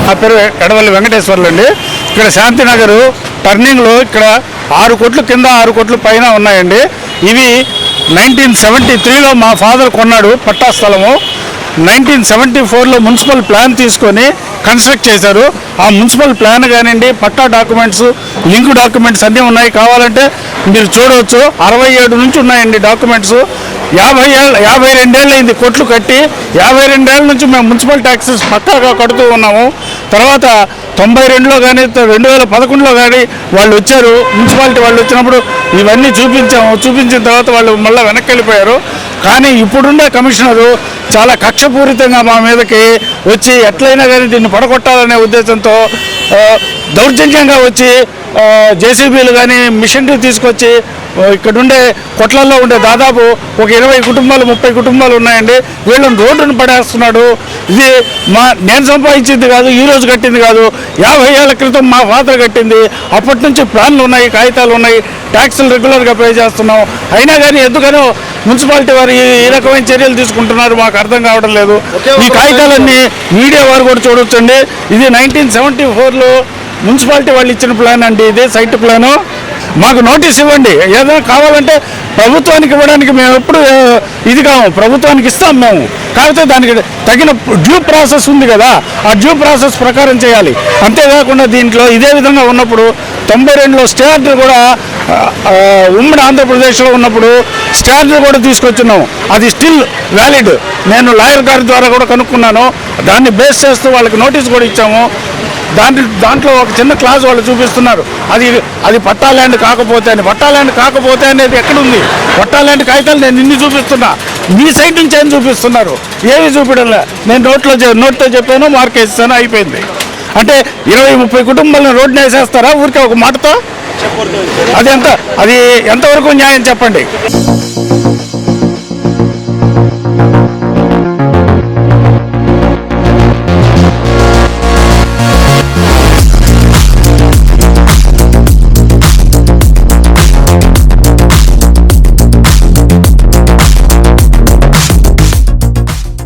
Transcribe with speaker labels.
Speaker 1: నా పేరు ఎడవల్లి వెంకటేశ్వర్లు అండి. ఇక్కడ శాంతినగర్ టర్నింగ్లో ఇక్కడ 6 కోట్లు కింద 6 కోట్లు పైన ఉన్నాయండి. ఇవి 1973లో మా ఫాదర్ కొన్నాడు పట్టా స్థలము. 1974లో మున్సిపల్ ప్లాన్ తీసుకొని కన్స్ట్రక్ట్ చేశారు. ఆ మున్సిపల్ ప్లాన్ కానివ్వండి, పట్టా డాక్యుమెంట్స్, లింక్ డాక్యుమెంట్స్ అన్నీ ఉన్నాయి. కావాలంటే మీరు చూడవచ్చు. 67 నుంచి ఉన్నాయండి డాక్యుమెంట్స్. 52 ఏళ్ళు అయింది కొట్లు కట్టి. 52 ఏళ్ళ నుంచి మేము మున్సిపల్ ట్యాక్సెస్ పక్కాగా కడుతూ ఉన్నాము. తర్వాత 92లో కానీ 2011లో కానీ వాళ్ళు వచ్చారు, మున్సిపాలిటీ వాళ్ళు వచ్చినప్పుడు ఇవన్నీ చూపించాము. చూపించిన తర్వాత వాళ్ళు మళ్ళీ వెనక్కి వెళ్ళిపోయారు. కానీ ఇప్పుడుండే కమిషనరు చాలా కక్షపూరితంగా మా మీదకి వచ్చి ఎట్లయినా కానీ దీన్ని పడగొట్టాలనే ఉద్దేశంతో దౌర్జన్యంగా వచ్చి జేసీబీలు కానీ మిషనరీ తీసుకొచ్చి ఇక్కడుండే కొట్లల్లో ఉండే దాదాపు ఒక 20 కుటుంబాలు 30 కుటుంబాలు ఉన్నాయండి. వీళ్ళని రోడ్డును పడేస్తున్నాడు. ఇది నేను సంపాదించింది కాదు, ఈరోజు కట్టింది కాదు, 50 ఏళ్ల క్రితం మా ఫాదర్ కట్టింది. అప్పటి నుంచి ప్లాన్లు ఉన్నాయి, కాగితాలు ఉన్నాయి, ట్యాక్సులు రెగ్యులర్గా పే చేస్తున్నాం. అయినా కానీ ఎందుకనో మున్సిపాలిటీ వారు ఈ రకమైన చర్యలు తీసుకుంటున్నారు, మాకు అర్థం కావడం లేదు. ఈ కాగితాలన్నీ మీడియా వారు కూడా చూడొచ్చండి. ఇది 1974లో మున్సిపాలిటీ వాళ్ళు ఇచ్చిన ప్లాన్ అండి. ఇదే సైట్ ప్లాను. మాకు నోటీస్ ఇవ్వండి. ఏదైనా కావాలంటే ప్రభుత్వానికి ఇవ్వడానికి మేము ఎప్పుడు ఇది కాము, ప్రభుత్వానికి ఇస్తాం మేము. కాకపోతే దానికి తగిన డ్యూ ప్రాసెస్ ఉంది కదా, ఆ డ్యూ ప్రాసెస్ ప్రకారం చేయాలి. అంతేకాకుండా దీంట్లో ఇదే విధంగా ఉన్నప్పుడు 92లో స్టే ఆర్డర్ కూడా ఉమ్మడి ఆంధ్రప్రదేశ్లో ఉన్నప్పుడు స్టే ఆర్డర్ కూడా తీసుకొచ్చున్నాము. అది స్టిల్ వ్యాలిడ్. నేను లాయర్ గారి ద్వారా కూడా కనుక్కున్నాను. దాన్ని బేస్ చేస్తూ వాళ్ళకి నోటీస్ కూడా ఇచ్చాము. దాంట్లో ఒక చిన్న క్లాజ్ వాళ్ళు చూపిస్తున్నారు. అది పట్టా ల్యాండ్ కాకపోతే అని. పట్టా ల్యాండ్ కాకపోతే అనేది ఎక్కడుంది? పట్టా ల్యాండ్ కాగితాలు నేను ఇన్ని చూపిస్తున్నా, మీ సైడ్ నుంచి ఏం చూపిస్తున్నారు? ఏమి చూపించడంలే. నేను నోట్తో చెప్పాను, మార్కేస్తాను, అయిపోయింది. అంటే 20-30 కుటుంబాలను రోడ్డున వేసేస్తారా ఊరికే ఒక మాటతో? అది ఎంతవరకు న్యాయం చెప్పండి.